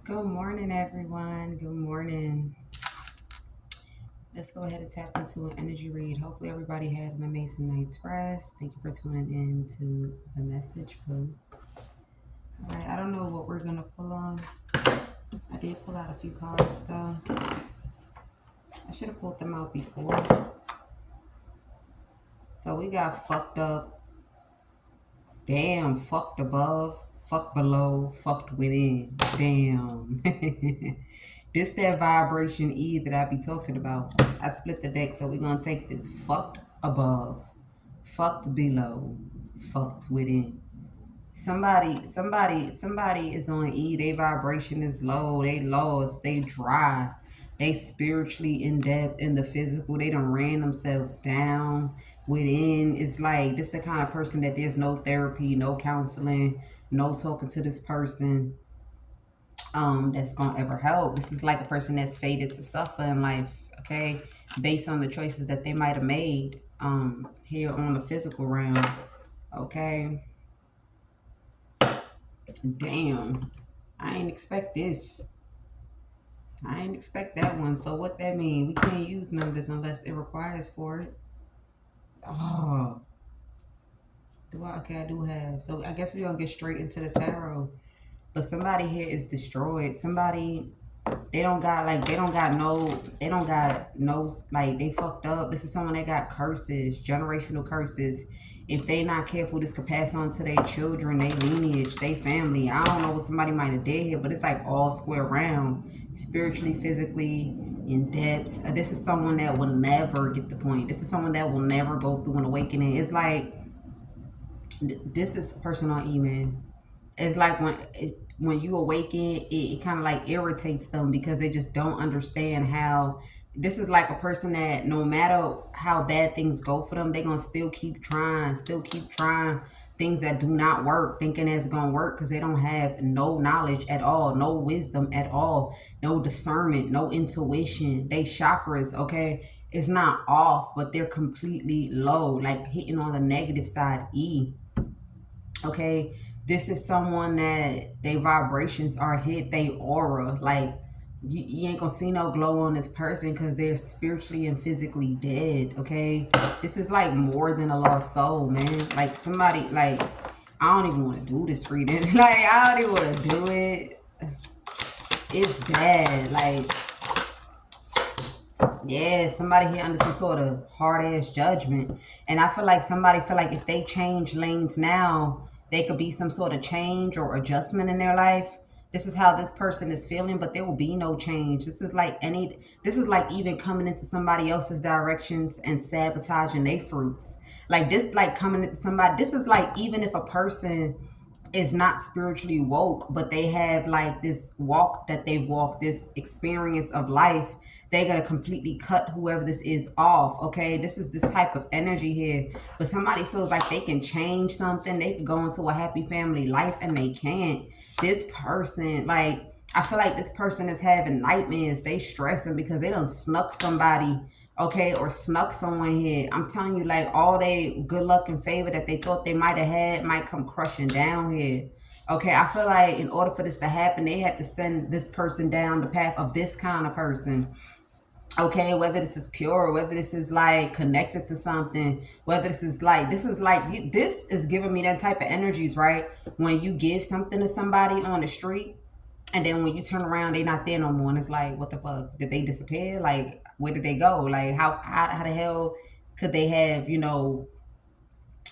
Good morning, everyone. Good morning. Let's go ahead and tap into an energy read. Hopefully, everybody had an amazing night's rest. Thank you for tuning in to the message booth. All right, I don't know what we're gonna pull on. I did pull out a few cards though. I should have pulled them out before. So we got fucked up, damn, fucked above, fucked below, fucked within. Damn. This that vibration E that I be talking about. I split the deck, so we're gonna take this fucked above, fucked below, fucked within. Somebody is on E. Their vibration is low. They lost. They dry. They spiritually in depth in the physical. They done ran themselves down within. It's like this the kind of person that there's no therapy, no counseling, no talking to this person that's gonna ever help. This is like a person that's fated to suffer in life, okay, based on the choices that they might have made here on the physical realm. Okay. Damn. I ain't expect this. I ain't expect that one. So what that mean? We can't use none of this unless it requires for it. Oh. Okay, I do have. So I guess we're gonna get straight into the tarot. But somebody here is destroyed. Somebody they don't got no, like, they fucked up. This is someone that got curses, generational curses. If they not careful, this could pass on to their children, their lineage, their family. I don't know what somebody might have did here, but it's like all square round, spiritually, physically, in depth. This is someone that will never get the point. This is someone that will never go through an awakening. It's like this is personal email. It's like when you awaken, it kind of like irritates them because they just don't understand how this is like a person that no matter how bad things go for them, they're gonna still keep trying things that do not work, thinking it's gonna work because they don't have no knowledge at all, no wisdom at all, no discernment, no intuition. They chakras, okay, it's not off, but they're completely low, like hitting on the negative side. Okay, this is someone that their vibrations are hit, they aura, like you ain't gonna see no glow on this person because they're spiritually and physically dead. Okay, this is like more than a lost soul, man. Like somebody, like, I don't even want to do this reading. Like, I don't even want to do it. It's bad. Like, yeah, somebody here under some sort of hard ass judgment. And I feel like somebody feel like if they change lanes now, they could be some sort of change or adjustment in their life. This is how this person is feeling, but there will be no change. This is like even coming into somebody else's directions and sabotaging their fruits. Like this, like coming into somebody, this is like even if a person is not spiritually woke, but they have like this walk that they've walked, this experience of life, they're gonna completely cut whoever this is off. Okay, this is this type of energy here. But somebody feels like they can change something, they could go into a happy family life, and they can't. This person, like, I feel like this person is having nightmares. They stressing because they done snuck somebody, okay, or snuck someone here. I'm telling you, like, all they good luck and favor that they thought they might have had might come crushing down here. Okay, I feel like in order for this to happen, they had to send this person down the path of this kind of person. Okay, whether this is pure, whether this is like connected to something, whether this is giving me that type of energies, right? When you give something to somebody on the street, and then when you turn around, they not there no more, and it's like, what the fuck? Did they disappear? Like, where did they go? Like, how the hell could they have,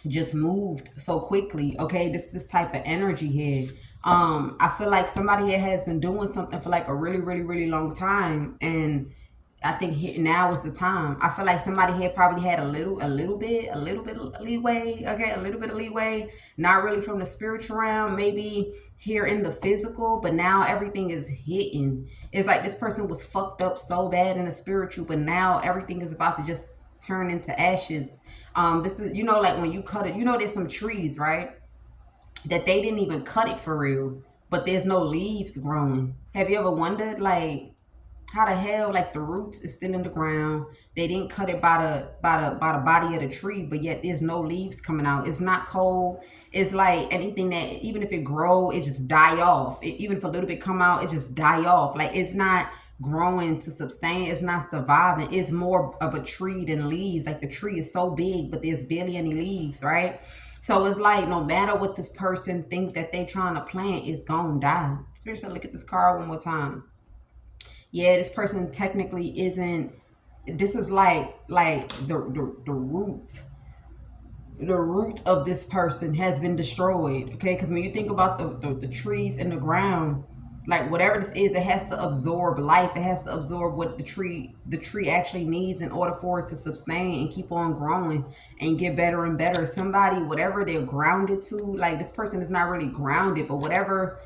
just moved so quickly? Okay, this type of energy here. I feel like somebody here has been doing something for like a really, really, really long time, and I think now is the time. I feel like somebody here probably had a little bit of leeway. Okay, a little bit of leeway. Not really from the spiritual realm, maybe here in the physical, but now everything is hitting. It's like this person was fucked up so bad in the spiritual, but now everything is about to just turn into ashes. This is, like when you cut it, there's some trees, right? That they didn't even cut it for real, but there's no leaves growing. Have you ever wondered, like, How the hell, like, the roots is still in the ground. They didn't cut it by the body of the tree, but yet there's no leaves coming out. It's not cold. It's like anything that, even if it grow, it just die off. Even if a little bit come out, it just die off. Like, it's not growing to sustain. It's not surviving. It's more of a tree than leaves. Like, the tree is so big, but there's barely any leaves, right? So it's like, no matter what this person think that they trying to plant, it's gonna die. Spirit said, look at this card one more time. Yeah, this person technically isn't. This is like the root of this person has been destroyed. Okay, because when you think about the trees in the ground, like, whatever this is, it has to absorb life. It has to absorb what the tree actually needs in order for it to sustain and keep on growing and get better and better. Somebody, whatever they're grounded to, like, this person is not really grounded, but whatever.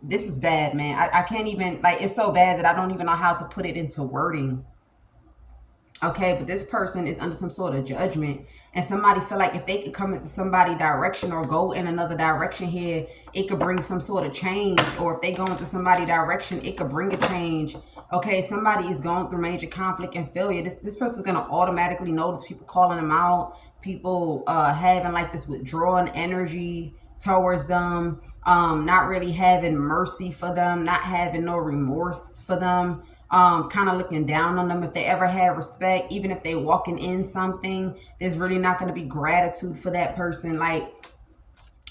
This is bad, man. I can't even, like, it's so bad that I don't even know how to put it into wording. Okay, but this person is under some sort of judgment, and somebody feel like if they could come into somebody direction or go in another direction here, it could bring some sort of change. Or if they go into somebody direction, it could bring a change. Okay, somebody is going through major conflict and failure. This person's gonna automatically notice people calling them out, people having like this withdrawing energy towards them, not really having mercy for them, not having no remorse for them, kind of looking down on them. If they ever had respect, even if they walking in something, there's really not going to be gratitude for that person. Like,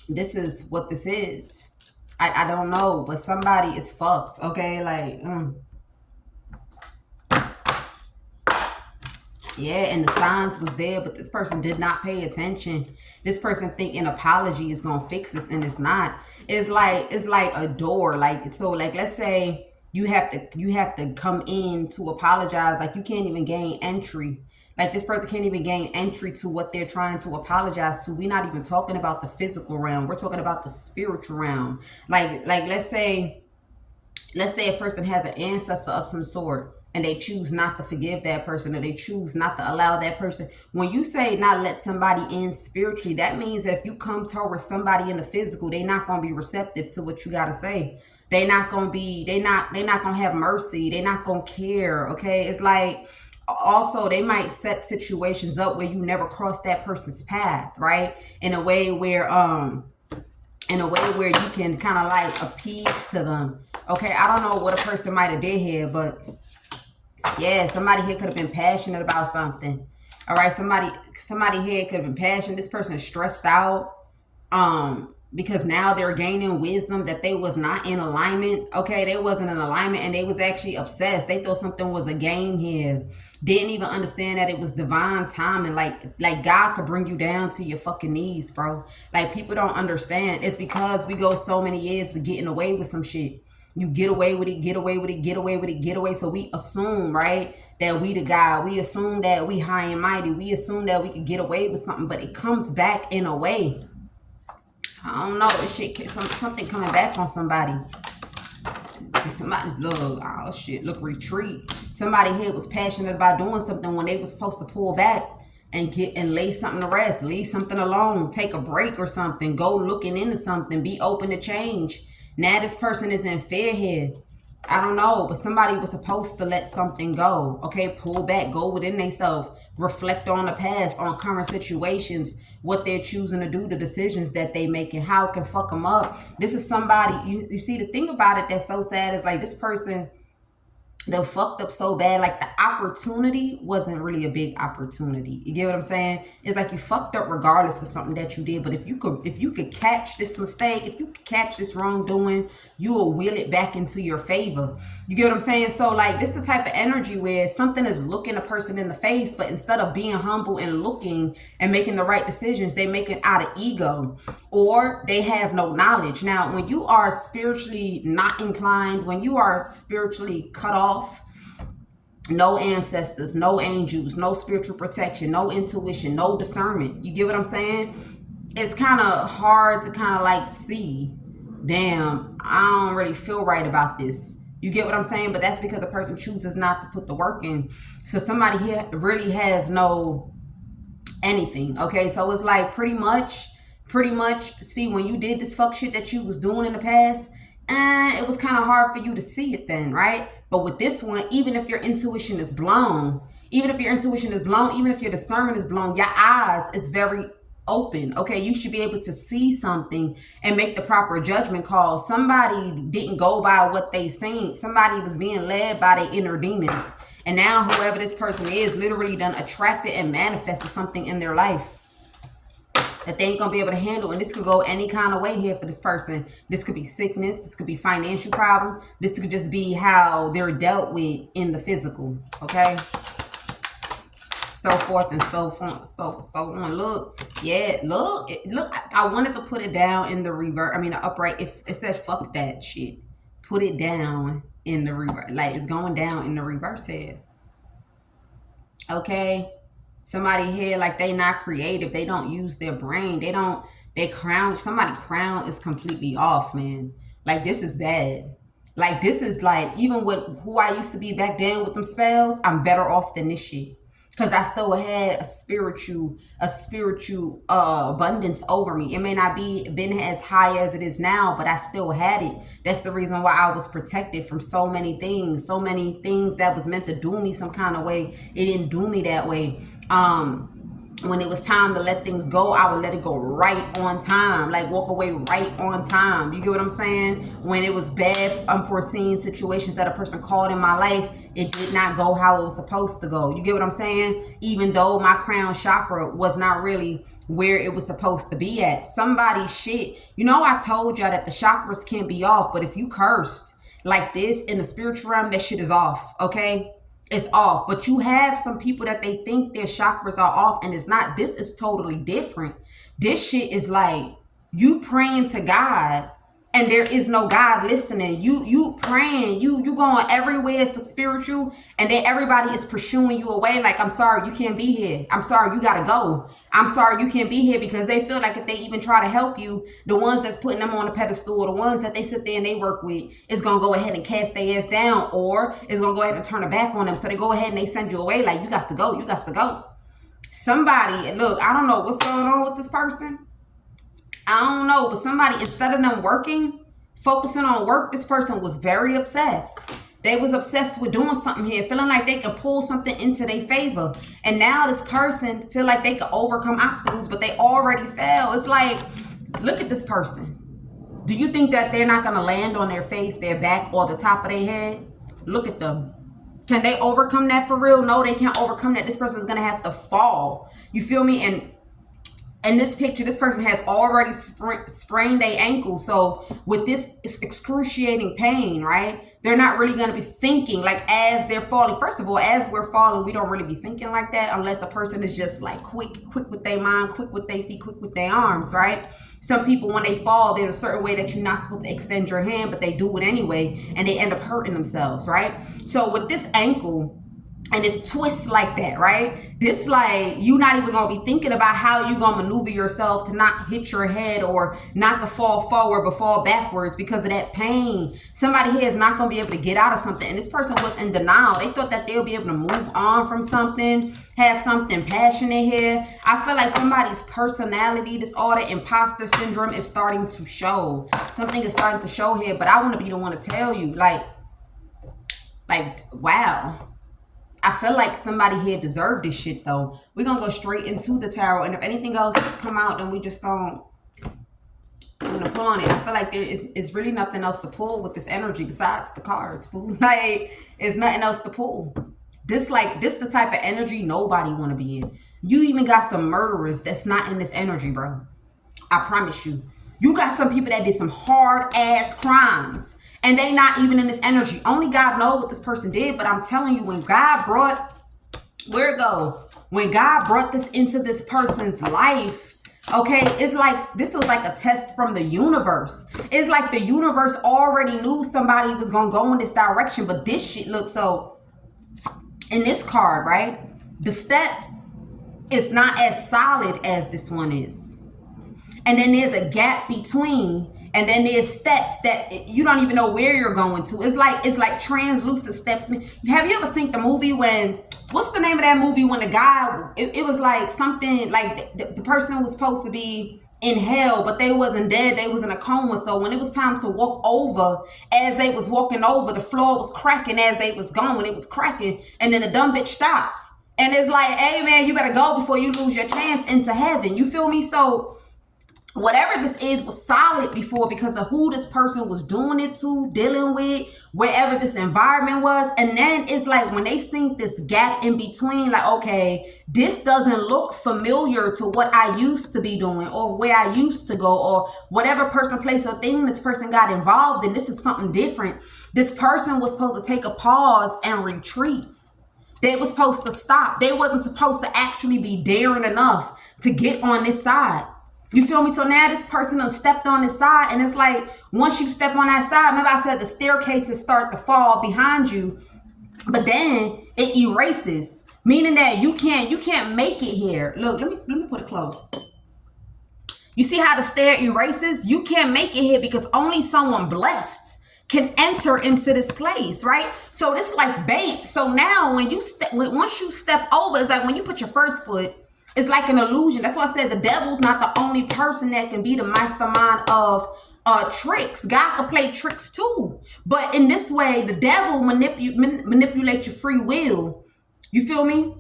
this is what this is. I don't know, but somebody is fucked. Okay, like, yeah, and the signs was there, but this person did not pay attention. This person think an apology is gonna fix this, and it's not. It's like a door. Like, so, like, let's say you have to come in to apologize. Like, you can't even gain entry. Like, this person can't even gain entry to what they're trying to apologize to. We're not even talking about the physical realm. We're talking about the spiritual realm. Like let's say a person has an ancestor of some sort, and they choose not to forgive that person, or they choose not to allow that person. When you say not let somebody in spiritually, that means that if you come towards somebody in the physical, they're not going to be receptive to what you got to say. They're not going to have mercy. They're not going to care. Okay. It's like, also, they might set situations up where you never cross that person's path, right? In a way where you can kind of like appease to them. Okay, I don't know what a person might have did here, but yeah, somebody here could have been passionate about something. All right, somebody here could have been passionate. This person is stressed out because now they're gaining wisdom that they was not in alignment. Okay, they wasn't in alignment, and they was actually obsessed. They thought something was a game here. Didn't even understand that it was divine timing. Like God could bring you down to your fucking knees, bro. Like, people don't understand. It's because we go so many years with getting away with some shit. You get away with it, get away with it, get away with it, get away. So we assume, right, that we the God. We assume that we high and mighty. We assume that we could get away with something, but it comes back in a way. I don't know. This shit, something coming back on somebody. Somebody's look, retreat. Somebody here was passionate about doing something when they was supposed to pull back and lay something to rest, leave something alone, take a break or something, go looking into something, be open to change. Now this person is in fear here. I don't know, but somebody was supposed to let something go. Okay, pull back, go within themselves, reflect on the past, on current situations, what they're choosing to do, the decisions that they make, and how it can fuck them up. This is somebody, you see, the thing about it that's so sad is, like, this person, they fucked up so bad. Like, the opportunity wasn't really a big opportunity. You get what I'm saying? It's like you fucked up regardless for something that you did. But if you could catch this mistake, if you could catch this wrongdoing, you will wheel it back into your favor. You get what I'm saying? So, like, this is the type of energy where something is looking a person in the face, but instead of being humble and looking and making the right decisions, they make it out of ego, or they have no knowledge. Now, when you are spiritually not inclined, when you are spiritually cut off, no ancestors, no angels, no spiritual protection, no intuition, no discernment. You get what I'm saying? It's kind of hard to kind of like see, damn, I don't really feel right about this. You get what I'm saying? But that's because the person chooses not to put the work in. So somebody here really has no anything. Okay, so it's like pretty much, see, when you did this fuck shit that you was doing in the past, it was kind of hard for you to see it then, right? But with this one, even if your intuition is blown, even if your discernment is blown, your eyes is very open. Okay, you should be able to see something and make the proper judgment call. Somebody didn't go by what they seen. Somebody was being led by their inner demons. And now whoever this person is literally done attracted and manifested something in their life that they ain't gonna be able to handle. And this could go any kind of way here for this person. This could be sickness. This could be financial problem. This could just be how they're dealt with in the physical. Okay. So forth and so on. Look, yeah, look. I wanted to put it down in the reverse. I mean, the upright. If it said fuck that shit, put it down in the reverse. Like it's going down in the reverse here. Okay. Somebody here, like they not creative. They don't use their brain. Somebody crown is completely off, man. Like this is bad. Like this is like, even with who I used to be back then with them spells, I'm better off than this shit. Because I still had a spiritual abundance over me. It may not been as high as it is now, but I still had it. That's the reason why I was protected from so many things that was meant to do me some kind of way. It didn't do me that way. When it was time to let things go, I would let it go right on time, like walk away right on time. You get what I'm saying? When it was bad, unforeseen situations that a person called in my life, it did not go how it was supposed to go. You get what I'm saying? Even though my crown chakra was not really where it was supposed to be at. Somebody's shit. You know, I told y'all that the chakras can't be off, but if you cursed like this in the spiritual realm, that shit is off, okay? It's off. But you have some people that they think their chakras are off, and it's not. This is totally different. This shit is like you praying to God and there is no God listening. You praying, you going everywhere for spiritual, and then everybody is pursuing you away. Like, I'm sorry, you can't be here. I'm sorry, you gotta go. I'm sorry, you can't be here, because they feel like if they even try to help you, the ones that's putting them on a pedestal, the ones that they sit there and they work with, is gonna go ahead and cast their ass down, or is gonna go ahead and turn their back on them. So they go ahead and they send you away. Like, you got to go. You got to go. Somebody, look, I don't know what's going on with this person. I don't know, but somebody, instead of them focusing on work, this person was very obsessed. They was obsessed with doing something here, feeling like they could pull something into their favor. And now this person feel like they could overcome obstacles, but they already fell. It's like, look at this person. Do you think that they're not going to land on their face, their back, or the top of their head? Look at them. Can they overcome that for real? No, they can't overcome that. This person is going to have to fall. You feel me? And in this picture, this person has already sprained their ankle. So with this excruciating pain, right, they're not really going to be thinking like as they're falling. First of all, as we're falling, we don't really be thinking like that unless a person is just like quick with their mind, quick with their feet, quick with their arms, right? Some people, when they fall, there's a certain way that you're not supposed to extend your hand, but they do it anyway, and they end up hurting themselves, right? So with this ankle, and it's twists like that, right? This, like, you're not even going to be thinking about how you're going to maneuver yourself to not hit your head or not to fall forward but fall backwards because of that pain. Somebody here is not going to be able to get out of something. And this person was in denial. They thought that they'll be able to move on from something, have something passionate here. I feel like somebody's personality disorder, imposter syndrome, is starting to show. Something is starting to show here, but I want to be the one to tell you, like, wow. I feel like somebody here deserved this shit, though. We're going to go straight into the tarot. And if anything else come out, then we just going to pull on it. I feel like there is really nothing else to pull with this energy besides the cards, boo. Like, there's nothing else to pull. This the type of energy nobody want to be in. You even got some murderers that's not in this energy, bro. I promise you. You got some people that did some hard-ass crimes. And they not even in this energy. Only God knows what this person did. But I'm telling you, when God brought, when God brought this into this person's life, okay, it's like, this was like a test from the universe. It's like the universe already knew somebody was going to go in this direction. But this shit looks so, in this card, right? The steps is not as solid as this one is. And then there's a gap between. And then there's steps that you don't even know where you're going to. It's like translucent steps. Have you ever seen the movie what's the name of that movie when the guy, it was like something like the person was supposed to be in hell, but they wasn't dead. They was in a coma. So when it was time to walk over, as they was walking over, the floor was cracking as they was going. It was cracking. And then the dumb bitch stops. And it's like, hey, man, you better go before you lose your chance into heaven. You feel me? So whatever this is was solid before because of who this person was doing it to, dealing with, wherever this environment was. And then it's like when they seen this gap in between, like, okay, this doesn't look familiar to what I used to be doing or where I used to go or whatever person, place, or thing this person got involved in. This is something different. This person was supposed to take a pause and retreat. They was supposed to stop. They wasn't supposed to actually be daring enough to get on this side. You feel me? So now this person done stepped on this side, and it's like once you step on that side, remember I said the staircases start to fall behind you, but then it erases, meaning that you can't make it here. Look, let me put it close. You see how the stair erases? You can't make it here because only someone blessed can enter into this place, right? So this is like bait. So now when you once you step over, it's like when you put your first foot, it's like an illusion. That's why I said the devil's not the only person that can be the mastermind of tricks. God can play tricks too. But in this way, the devil manipulates your free will. You feel me?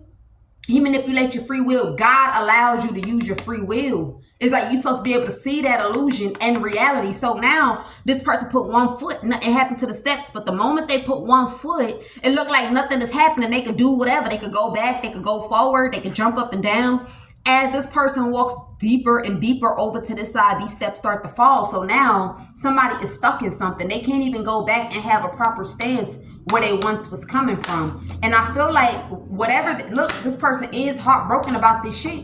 He manipulates your free will. God allows you to use your free will. It's like you're supposed to be able to see that illusion and reality. So now this person put one foot, nothing happened to the steps. But the moment they put one foot, it looked like nothing is happening. They could do whatever. They could go back. They could go forward. They could jump up and down. As this person walks deeper and deeper over to this side, these steps start to fall. So now somebody is stuck in something. They can't even go back and have a proper stance where they once was coming from. And I feel like look, this person is heartbroken about this shit.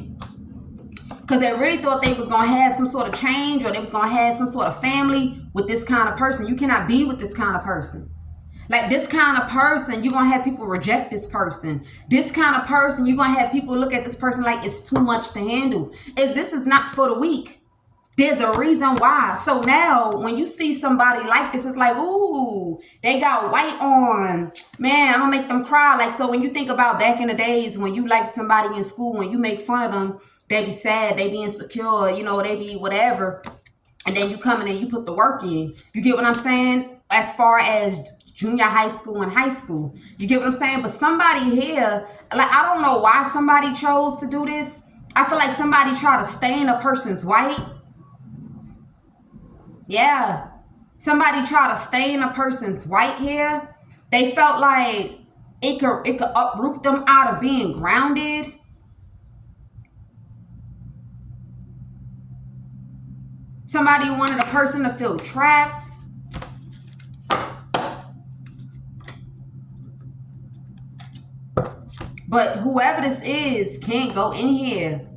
Because they really thought they was going to have some sort of change or they was going to have some sort of family with this kind of person. You cannot be with this kind of person. Like this kind of person, you're going to have people reject this person. This kind of person, you're going to have people look at this person like it's too much to handle. This is not for the weak. There's a reason why. So now when you see somebody like this, it's like, ooh, they got white on. Man, I'm going to make them cry. Like, so when you think about back in the days when you liked somebody in school, when you make fun of them, they be sad, they be insecure, you know, they be whatever. And then you come in and you put the work in. You get what I'm saying? As far as junior high school and high school. You get what I'm saying? But somebody here, like, I don't know why somebody chose to do this. I feel like somebody tried to stain a person's white. Yeah. Somebody tried to stain a person's white here. They felt like it could uproot them out of being grounded. Somebody wanted a person to feel trapped. But whoever this is can't go in here.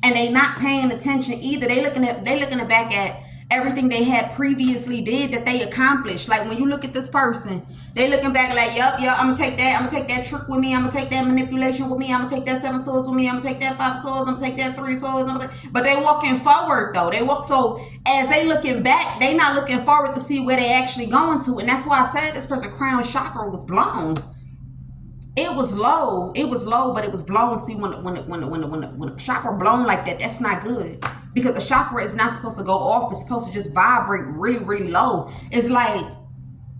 And they not paying attention either. They looking back at everything they had previously did that they accomplished. Like when you look at this person, they looking back like, yup, I'm gonna take that. I'm gonna take that trick with me. I'm gonna take that manipulation with me. I'm gonna take that 7 swords with me. I'm gonna take that 5 swords. I'm gonna take that 3 swords. But they walking forward though. So as they looking back, they not looking forward to see where they actually going to. And that's why I said this person's crown chakra was blown. It was low, but it was blown. See, when the chakra blown like that, that's not good. Because a chakra is not supposed to go off. It's supposed to just vibrate really, really low. It's like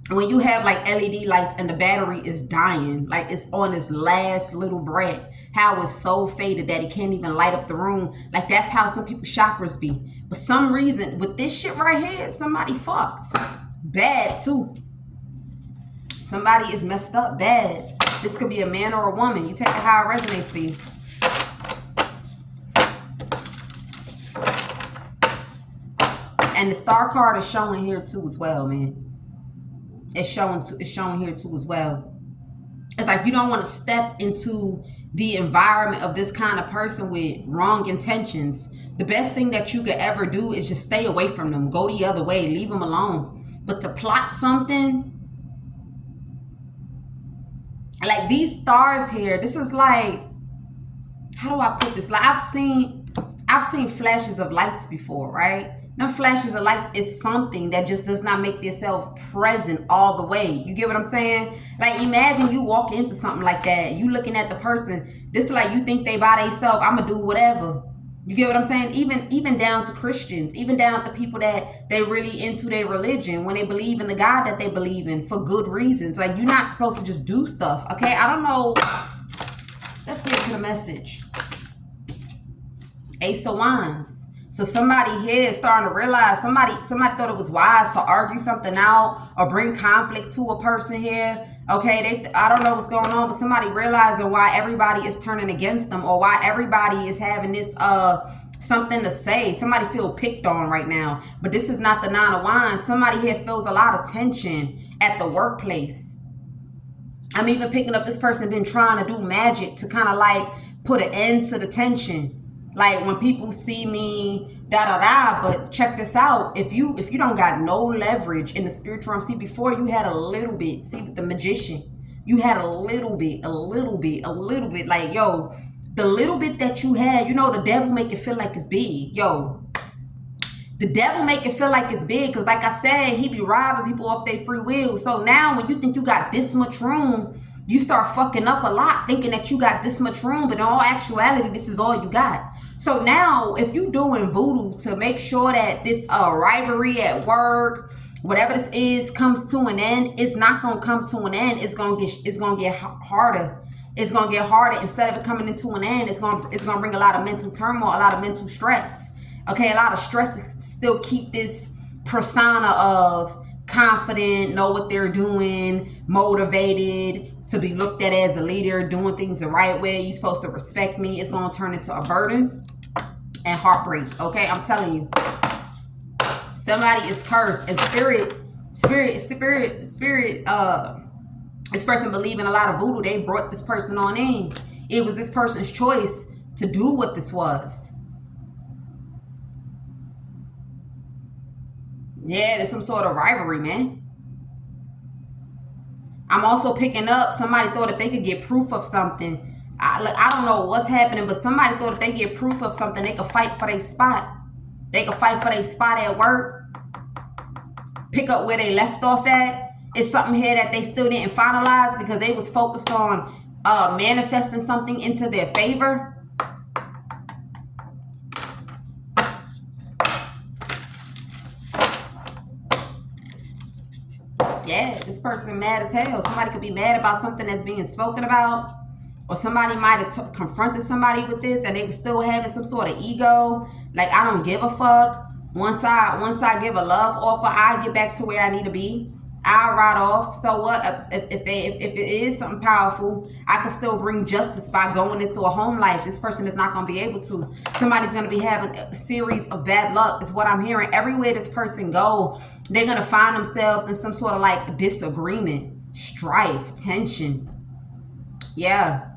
when you have like LED lights and the battery is dying, like it's on its last little breath, how it's so faded that it can't even light up the room. Like that's how some people's chakras be. But some reason with this shit right here, somebody fucked. Bad too. Somebody is messed up bad. This could be a man or a woman. You take it how it resonates for you. And the star card is showing here too as well, man. It's showing here too as well. It's like you don't want to step into the environment of this kind of person with wrong intentions. The best thing that you could ever do is just stay away from them. Go the other way. Leave them alone. But to plot something, like these stars here, this is like, how do I put this? Like I've seen flashes of lights before, right? Now flashes of lights is something that just does not make itself present all the way. You get what I'm saying? Like imagine you walk into something like that. You looking at the person. This is like you think they by themselves. I'm gonna do whatever. You get what I'm saying? Even down to Christians, even down to people that they really into their religion, when they believe in the God that they believe in for good reasons. Like, you're not supposed to just do stuff, okay? I don't know. Let's get to the message. Ace of Wands. So somebody here is starting to realize, somebody thought it was wise to argue something out or bring conflict to a person here. Okay, I don't know what's going on, but somebody realizing why everybody is turning against them, or why everybody is having this something to say. Somebody feel picked on right now, but this is not the Nine of Wands. Somebody here feels a lot of tension at the workplace. I'm even picking up this person been trying to do magic to kind of like put an end to the tension. Like, when people see me, but check this out. If you don't got no leverage in the spiritual realm, see, before you had a little bit. See, with the Magician, you had a little bit. Like, yo, the little bit that you had, the devil make it feel like it's big. Yo, the devil make it feel like it's big, because like I said, he be robbing people off their free will. So now when you think you got this much room, you start fucking up a lot, thinking that you got this much room, but in all actuality, this is all you got. So now, if you doing voodoo to make sure that this rivalry at work, whatever this is, comes to an end, it's not gonna come to an end. It's gonna get harder. It's gonna get harder. Instead of it coming into an end, it's gonna bring a lot of mental turmoil, a lot of mental stress. Okay, a lot of stress to still keep this persona of confident, know what they're doing, motivated, to be looked at as a leader, doing things the right way. You're supposed to respect me. It's going to turn into a burden and heartbreak. Okay, I'm telling you. Somebody is cursed, and spirit, this person believe in a lot of voodoo. They brought this person on in. It was this person's choice to do what this was. Yeah, there's some sort of rivalry, man. I'm also picking up, somebody thought if they could get proof of something. I don't know what's happening, but somebody thought if they get proof of something, they could fight for their spot. They could fight for their spot at work. Pick up where they left off at. It's something here that they still didn't finalize because they was focused on manifesting something into their favor. Yeah, this person mad as hell. Somebody could be mad about something that's being spoken about. Or somebody might have confronted somebody with this and they were still having some sort of ego. Like, I don't give a fuck. Once I give a love offer, I get back to where I need to be. I'll ride off. So what? If it is something powerful, I can still bring justice by going into a home life. This person is not going to be able to. Somebody's going to be having a series of bad luck is what I'm hearing. Everywhere this person go, they're going to find themselves in some sort of like disagreement, strife, tension. Yeah.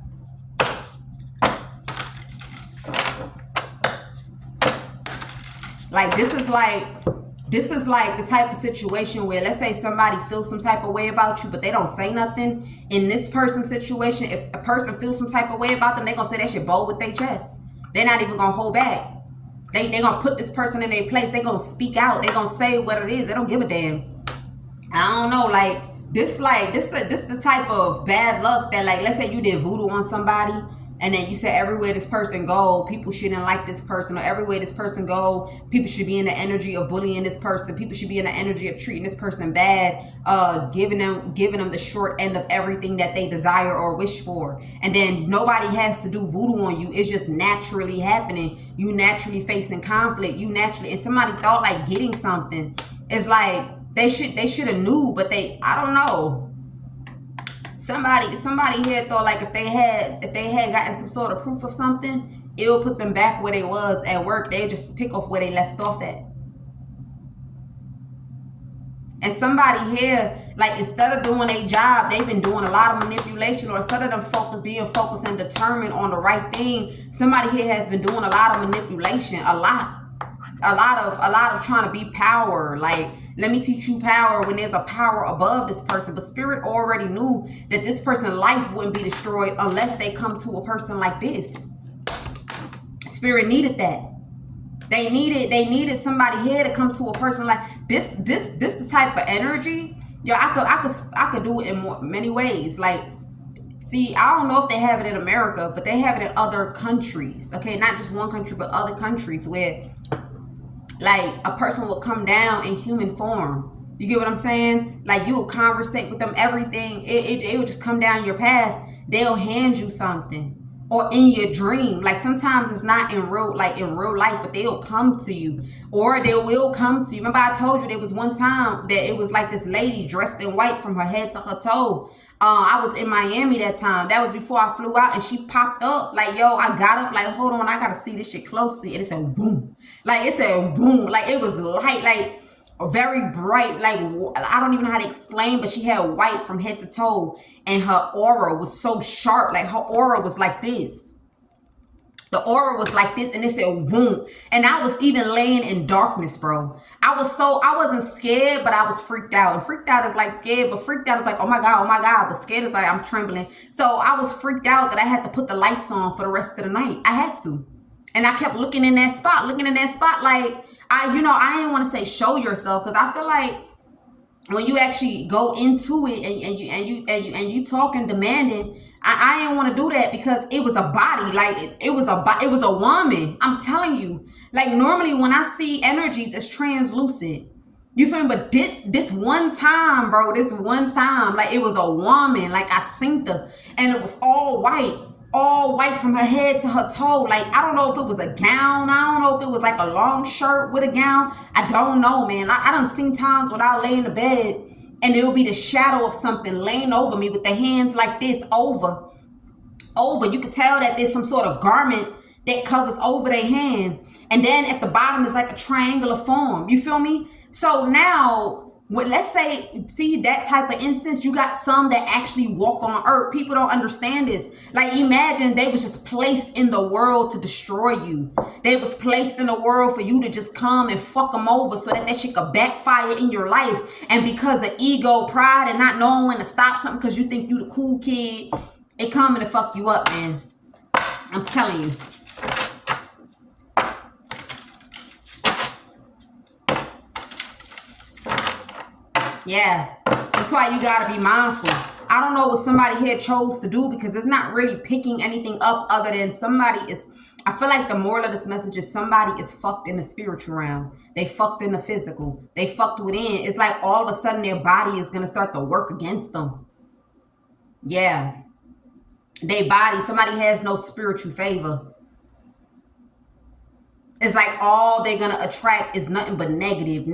Like, this is like the type of situation where, let's say somebody feels some type of way about you, but they don't say nothing. In this person's situation, if a person feels some type of way about them, they're going to say that shit bold with their chest. They're not even going to hold back. They're going to put this person in their place. They're going to speak out. They're going to say what it is. They don't give a damn. I don't know, like, this the type of bad luck that, like, let's say you did voodoo on somebody, and then you said everywhere this person go, people shouldn't like this person, or everywhere this person go, people should be in the energy of bullying this person. People should be in the energy of treating this person bad, giving them the short end of everything that they desire or wish for. And then nobody has to do voodoo on you. It's just naturally happening. You naturally facing conflict. And somebody thought like getting something. It's like they should have knew, but I don't know. Somebody here thought like if they had gotten some sort of proof of something, it will put them back where they was at work. They just pick off where they left off at. And somebody here, like, instead of doing a job, they've been doing a lot of manipulation, or instead of them being focused and determined on the right thing, somebody here has been doing a lot of manipulation, a lot of trying to be power. Like, let me teach you power when there's a power above this person. But spirit already knew that this person's life wouldn't be destroyed unless they come to a person like this. Spirit needed that. They needed somebody here to come to a person like this. This the type of energy. Yo, I could do it in many ways. Like, See, I don't know if they have it in America, but they have it in other countries. Okay, not just one country, but other countries where like a person will come down in human form. You get what I'm saying? Like you'll conversate with them, everything. It will just come down your path. They'll hand you something. Or in your dream. Like sometimes it's not in real, like in real life, but they'll come to you. Or they will come to you. Remember I told you there was one time that it was like this lady dressed in white from her head to her toe. I was in Miami that time. That was before I flew out, and she popped up. Like, yo, I got up, like, hold on, I gotta see this shit closely. And it said boom. Like it said boom. Like it was light, like very bright. Like I don't even know how to explain, but she had white from head to toe, and her aura was so sharp. Like her aura was like this. The aura was like this, and it said boom. And I was even laying in darkness, bro. I wasn't scared, but I was freaked out. And freaked out is like scared, but freaked out is like, oh my God, oh my God. But scared is like I'm trembling. So I was freaked out that I had to put the lights on for the rest of the night. I had to. And I kept looking in that spot, like I didn't want to say show yourself, because I feel like when you actually go into it and you talking demanding, I didn't want to do that, because it was a body, like it was a woman. I'm telling you, like normally when I see energies, it's translucent. You feel me? But this one time, bro, like it was a woman. Like I seen her, and it was all white from her head to her toe. Like I don't know if it was a gown. I don't know if it was like a long shirt with a gown. I don't know, man. I done seen times when I lay in the bed and it will be the shadow of something laying over me with the hands like this over. You could tell that there's some sort of garment that covers over their hand, and then at the bottom is like a triangular form. You feel me? So now, let's say, see that type of instance, you got some that actually walk on earth. People don't understand this. Like imagine they was just placed in the world to destroy you. They was placed in the world for you to just come and fuck them over, so that shit could backfire in your life. And because of ego, pride, and not knowing when to stop something because you think you the cool kid, it coming to fuck you up, man. I'm telling you. Yeah, that's why you gotta be mindful. I don't know what somebody here chose to do, because it's not really picking anything up other than somebody is. I feel like the moral of this message is somebody is fucked in the spiritual realm. They fucked in the physical. They fucked within. It's like all of a sudden their body is gonna start to work against them. Yeah, their body. Somebody has no spiritual favor. It's like all they're gonna attract is nothing but negative,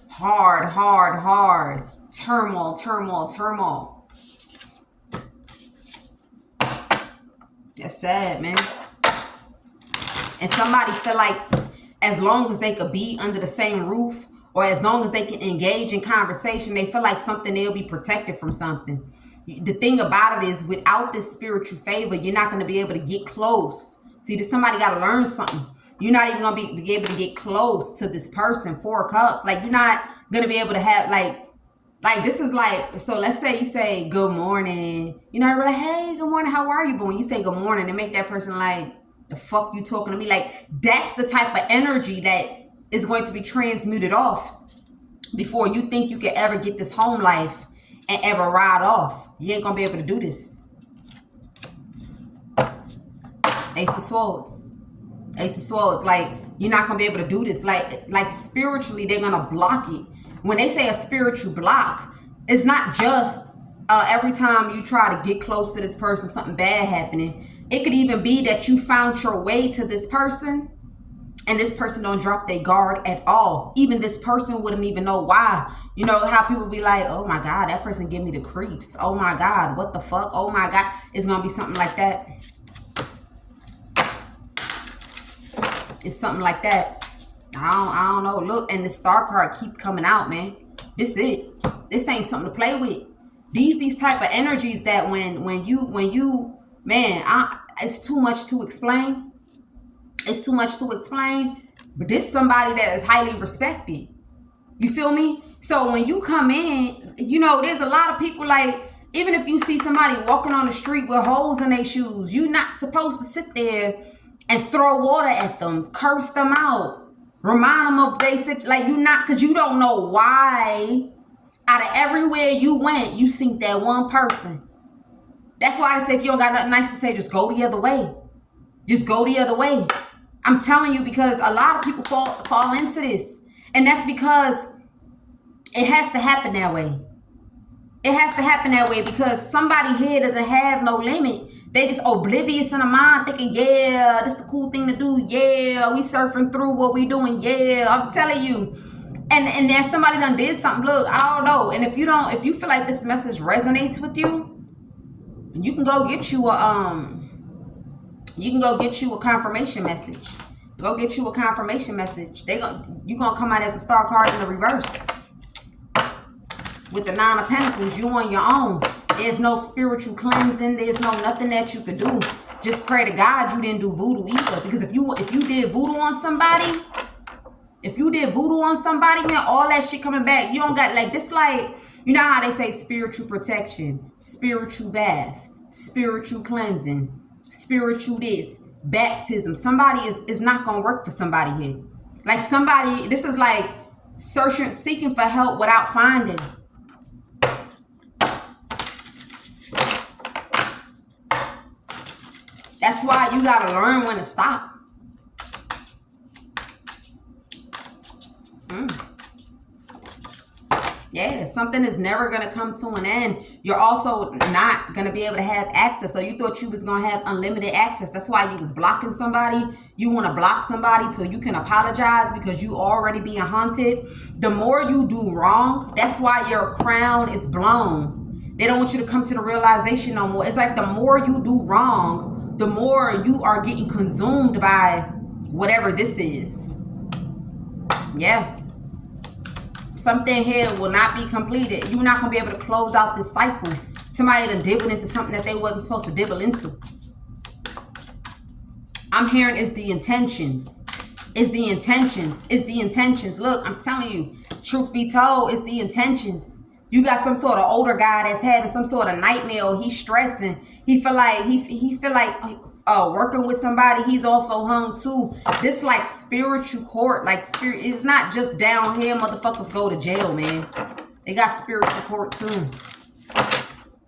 hard, turmoil. That's sad, man. And somebody feel like as long as they could be under the same roof, or as long as they can engage in conversation, they feel like something, they'll be protected from something. The thing about it is, without this spiritual favor, you're not going to be able to get close. See, somebody got to learn something. You're not even going to be able to get close to this person. 4 of Cups. Like, you're not going to be able to have, like this is like, so let's say you say good morning. You know, you're like, hey, good morning, how are you? But when you say good morning, it make that person like, the fuck you talking to me? Like, that's the type of energy that is going to be transmuted off before you think you can ever get this home life and ever ride off. You ain't going to be able to do this. Ace of Swords. Like, you're not going to be able to do this. Like spiritually, they're going to block it. When they say a spiritual block, it's not just every time you try to get close to this person, something bad happening. It could even be that you found your way to this person, and this person don't drop their guard at all. Even this person wouldn't even know why. You know how people be like, oh my God, that person give me the creeps. Oh my God, what the fuck? Oh my God. It's going to be something like that. It's something like that. I don't know. Look, and the star card keep coming out, man. This it. This ain't something to play with. These type of energies that when you man, it's too much to explain. It's too much to explain. But this somebody that is highly respected. You feel me? So when you come in, you know, there's a lot of people, like, even if you see somebody walking on the street with holes in their shoes, you're not supposed to sit there and throw water at them, curse them out, remind them of basic, like, you not, because you don't know why out of everywhere you went, you seen that one person. That's why I say if you don't got nothing nice to say, just go the other way. Just go the other way. I'm telling you, because a lot of people fall into this. And that's because it has to happen that way. It has to happen that way because somebody here doesn't have no limit. They just oblivious in the mind thinking, yeah, this is the cool thing to do. Yeah, we surfing through what we doing. Yeah, I'm telling you. And then somebody done did something. Look, I don't know. And if you feel like this message resonates with you, you can go get you a confirmation message. Go get you a confirmation message. You gonna come out as a star card in the reverse. With the 9 of Pentacles, you on your own. There's no spiritual cleansing. There's no nothing that you could do. Just pray to God you didn't do voodoo either. Because if you did voodoo on somebody, man, all that shit coming back. You don't got like this. Like, you know how they say spiritual protection, spiritual bath, spiritual cleansing, spiritual this, baptism. Somebody is not gonna work for somebody here. Like somebody, this is like seeking for help without finding. That's why you gotta learn when to stop. Yeah, something is never going to come to an end. You're also not going to be able to have access. So you thought you was going to have unlimited access. That's why you was blocking somebody. You want to block somebody so you can apologize because you already being haunted. The more you do wrong, that's why your crown is blown. They don't want you to come to the realization no more. It's like the more you do wrong, the more you are getting consumed by whatever this is. Yeah. Something here will not be completed. You're not going to be able to close out this cycle. Somebody done dibbled into something that they wasn't supposed to dibble into. I'm hearing it's the intentions. It's the intentions. It's the intentions. Look, I'm telling you, truth be told, it's the intentions. You got some sort of older guy that's having some sort of nightmare, or he's stressing. He feel like working with somebody, he's also hung too. This like spiritual court, like spirit. It's not just down here. Motherfuckers go to jail, man. They got spiritual court too.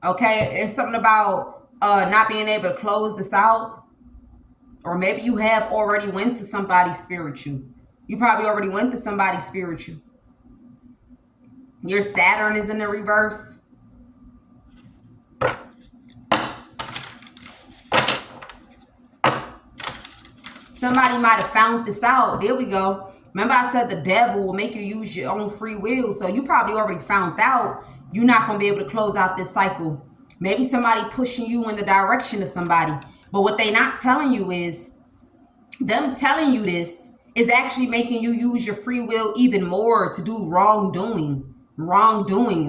Okay, it's something about not being able to close this out, or maybe you have already went to somebody spiritual. You probably already went to somebody spiritual. Your Saturn is in the reverse. Somebody might have found this out. There we go. Remember I said the devil will make you use your own free will. So you probably already found out you're not going to be able to close out this cycle. Maybe somebody pushing you in the direction of somebody. But what they not telling you is, them telling you this is actually making you use your free will even more to do wrongdoing. Wrongdoing.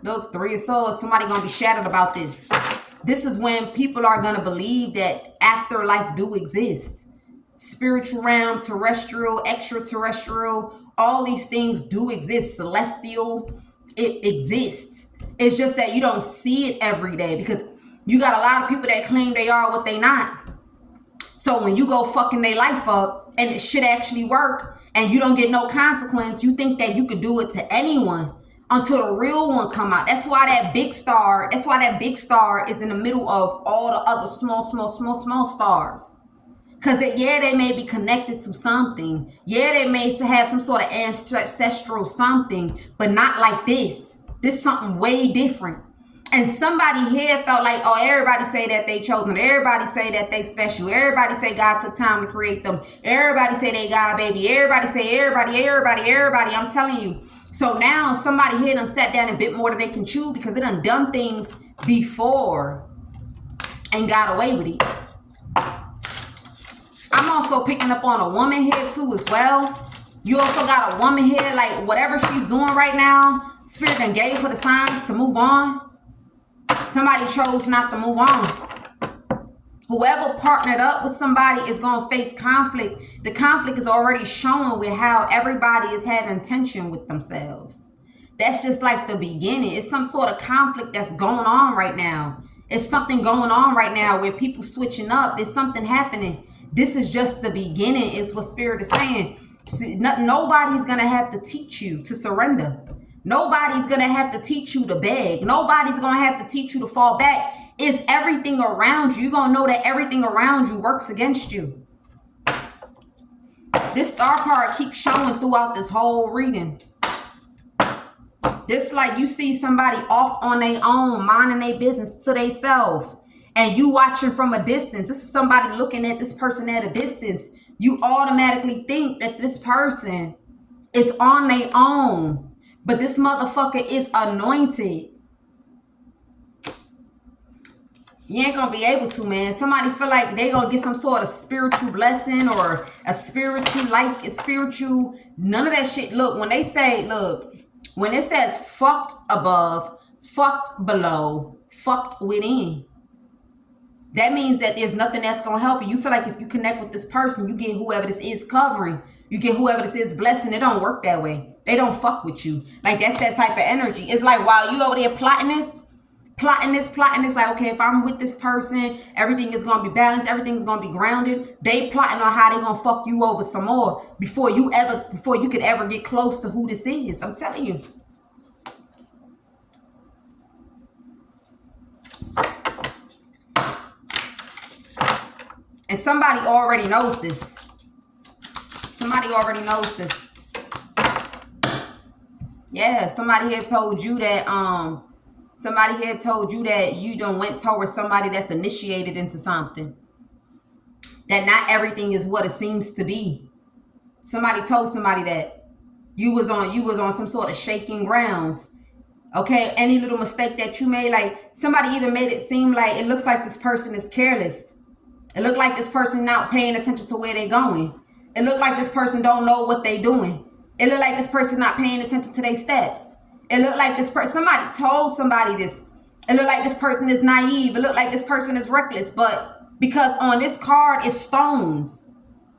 Look, 3 of Swords. Somebody going to be shattered about this. This is when people are going to believe that afterlife do exist. Spiritual realm, terrestrial, extraterrestrial, all these things do exist. Celestial, it exists. It's just that you don't see it every day because you got a lot of people that claim they are what they not. So when you go fucking their life up and it shit actually work and you don't get no consequence, you think that you could do it to anyone. Until the real one come out. That's why that big star is in the middle of all the other small stars. Because they may be connected to something. Yeah, they may have some sort of ancestral something, but not like this. This is something way different. And somebody here felt like, oh, everybody say that they chosen. Everybody say that they special. Everybody say God took time to create them. Everybody say they God, baby. Everybody say everybody. I'm telling you. So now somebody here done sat down and bit more than they can chew because they done things before and got away with it. I'm also picking up on a woman here too as well. You also got a woman here, like whatever she's doing right now, Spirit done gave her the signs to move on. Somebody chose not to move on. Whoever partnered up with somebody is going to face conflict. The conflict is already showing with how everybody is having tension with themselves. That's just like the beginning. It's some sort of conflict that's going on right now. It's something going on right now where people switching up. There's something happening. This is just the beginning is what Spirit is saying. Nobody's going to have to teach you to surrender. Nobody's going to have to teach you to beg. Nobody's going to have to teach you to fall back. It's everything around you. You're going to know that everything around you works against you. This star card keeps showing throughout this whole reading. This like you see somebody off on their own, minding their business to themselves, and you watching from a distance. This is somebody looking at this person at a distance. You automatically think that this person is on their own. But this motherfucker is anointed. You ain't gonna be able to, man. Somebody feel like they gonna get some sort of spiritual blessing or a spiritual, like it's spiritual. None of that shit. Look, when they say, look, when it says fucked above, fucked below, fucked within, that means that there's nothing that's gonna help you. You feel like if you connect with this person, you get whoever this is covering. You get whoever this is blessing. It don't work that way. They don't fuck with you. Like, that's that type of energy. It's like, while you over there plotting this, like, okay, if I'm with this person, everything is going to be balanced. Everything's going to be grounded. They plotting on how they going to fuck you over some more before you could ever get close to who this is. I'm telling you. And somebody already knows this. Somebody already knows this. Yeah, somebody had told you that you done went towards somebody that's initiated into something. That not everything is what it seems to be. Somebody told somebody that you was on some sort of shaking grounds. Okay, any little mistake that you made, like somebody even made it seem like it looks like this person is careless. It looked like this person not paying attention to where they're going. It looked like this person don't know what they doing. It looked like this person not paying attention to their steps. It looked like this person, somebody told somebody this. It looked like this person is naive. It looked like this person is reckless. But because on this card is stones.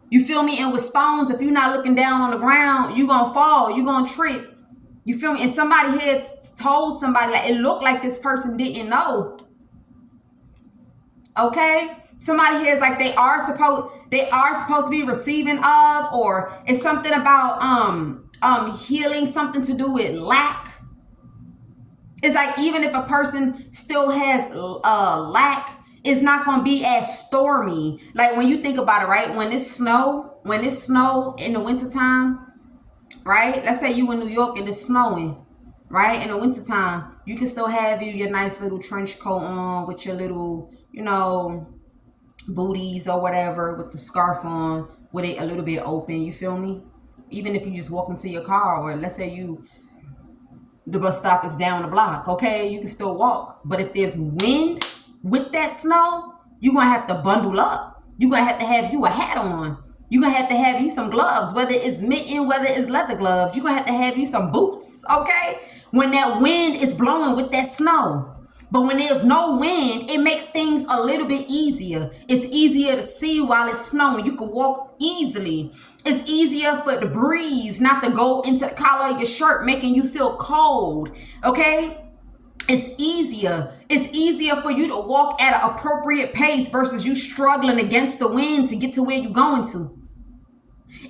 You feel me? And with stones, if you're not looking down on the ground, you're going to fall. You're going to trip. You feel me? And somebody had told somebody, like, it looked like this person didn't know. Okay? Somebody here is like they are supposed to be receiving of, or it's something about healing, something to do with lack. It's like even if a person still has lack, it's not gonna be as stormy. Like when you think about it, right? When it's snow in the wintertime, right? Let's say you in New York and it's snowing, right? In the wintertime, you can still have your nice little trench coat on with your little, booties or whatever, with the scarf on, with it a little bit open. You feel me? Even if you just walk into your car, or let's say the bus stop is down the block, okay, you can still walk. But if there's wind with that snow, you're gonna have to bundle up. You're gonna have you a hat on. You're gonna have you some gloves, whether it's mitten, whether it's leather gloves. You're gonna have you some boots, okay, when that wind is blowing with that snow. But when there's no wind, it makes things a little bit easier. It's easier to see while it's snowing. You can walk easily. It's easier for the breeze not to go into the collar of your shirt, making you feel cold. Okay? It's easier. It's easier for you to walk at an appropriate pace versus you struggling against the wind to get to where you're going to.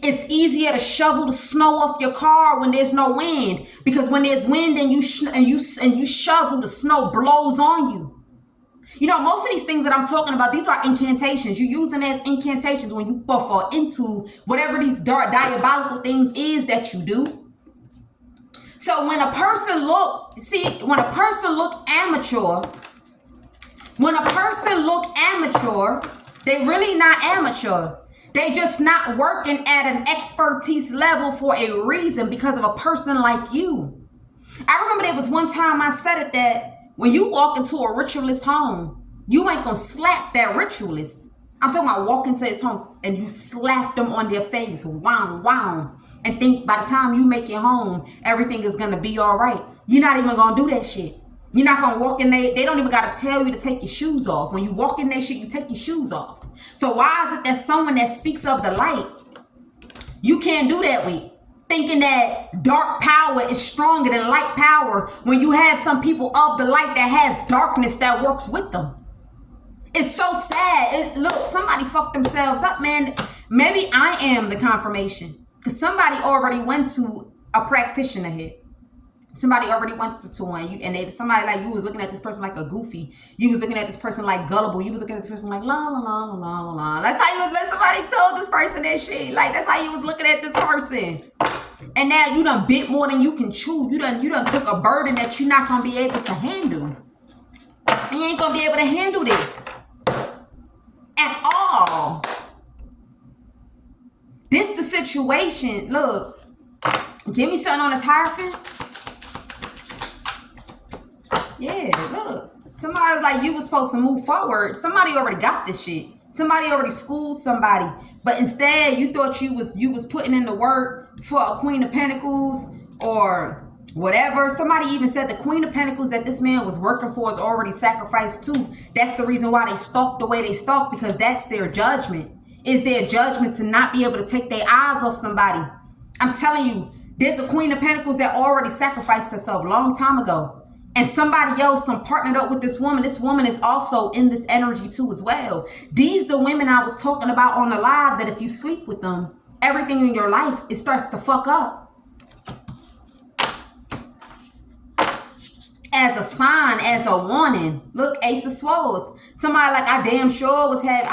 It's easier to shovel the snow off your car when there's no wind, because when there's wind and you shovel, the snow blows on you. Most of these things that I'm talking about, these are incantations. You use them as incantations when you fall into whatever these dark diabolical things is that you do. So when a person look amateur, they really not amateur. They just not working at an expertise level for a reason, because of a person like you. I remember there was one time I said it, that when you walk into a ritualist home, you ain't gonna slap that ritualist. I'm talking about walk into his home and you slap them on their face, wow, wow, and think by the time you make it home, everything is gonna be all right. You're not even gonna do that shit. You're not gonna walk in there. They don't even gotta tell you to take your shoes off. When you walk in there shit, you take your shoes off. So why is it that someone that speaks of the light, you can't do that with? Thinking that dark power is stronger than light power, when you have some people of the light that has darkness that works with them. It's so sad. Look, somebody fucked themselves up, man. Maybe I am the confirmation, because somebody already went to a practitioner here. Somebody already went through to one. Somebody like you was looking at this person like a goofy. You was looking at this person like gullible. You was looking at this person like la la la la la la la. That's how you was. Somebody told this person that shit. Like that's how you was looking at this person. And now you done bit more than you can chew. You done took a burden that you're not gonna be able to handle. You ain't gonna be able to handle this at all. This the situation. Look, give me something on this Hierophant. Yeah, look. Somebody's like, you was supposed to move forward. Somebody already got this shit. Somebody already schooled somebody. But instead, you thought you was putting in the work for a Queen of Pentacles or whatever. Somebody even said the Queen of Pentacles that this man was working for is already sacrificed too. That's the reason why they stalked the way they stalked, because that's their judgment. Is their judgment to not be able to take their eyes off somebody. I'm telling you, there's a Queen of Pentacles that already sacrificed herself a long time ago. And somebody else done partnered up with this woman. This woman is also in this energy too as well. These the women I was talking about on the live that if you sleep with them, everything in your life, it starts to fuck up. As a sign, as a warning. Look, Ace of Swords. Somebody like I damn sure was having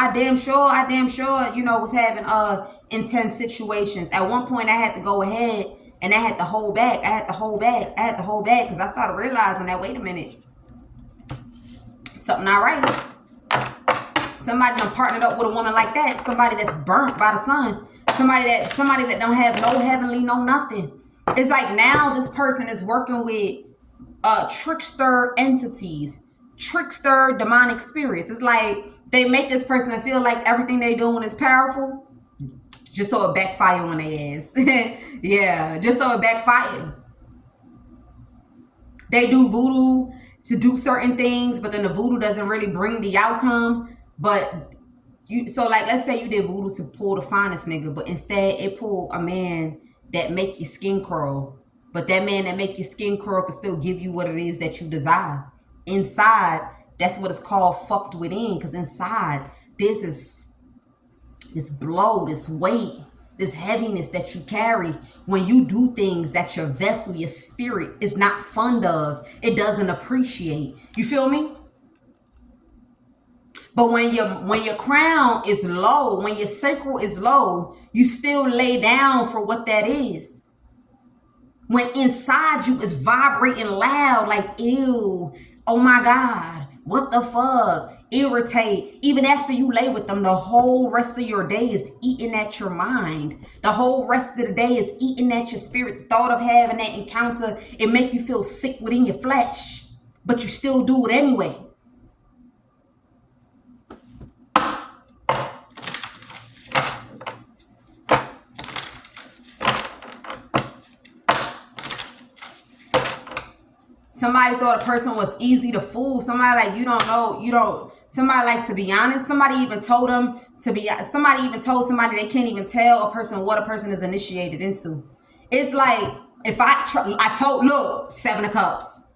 intense situations. At one point I had to go ahead and I had to hold back. I had to hold back because I started realizing that, wait a minute, something not right. Somebody done partnered up with a woman like that. Somebody that's burnt by the sun. Somebody that don't have no heavenly, no nothing. It's like now this person is working with trickster entities, trickster demonic spirits. It's like they make this person feel like everything they doing is powerful, just so it backfire on their ass. Yeah, just so it backfire. They do voodoo to do certain things, but then the voodoo doesn't really bring the outcome. But so like let's say you did voodoo to pull the finest nigga, but instead it pulled a man that make your skin curl. But that man that make your skin curl can still give you what it is that you desire. Inside, that's what it's called fucked within. Because inside, this is this blow, this weight, this heaviness that you carry when you do things that your vessel, your spirit is not fond of. It doesn't appreciate. You feel me? But when your crown is low, when your sacral is low, you still lay down for what that is. When inside you is vibrating loud, like, ew, oh my God, what the fuck, irritate. Even after you lay with them, the whole rest of your day is eating at your mind. The whole rest of the day is eating at your spirit. The thought of having that encounter, it make you feel sick within your flesh, but you still do it anyway. Somebody thought a person was easy to fool. Somebody like somebody like to be honest. Somebody even told somebody they can't even tell a person what a person is initiated into. It's like if I told, look, 7 of Cups.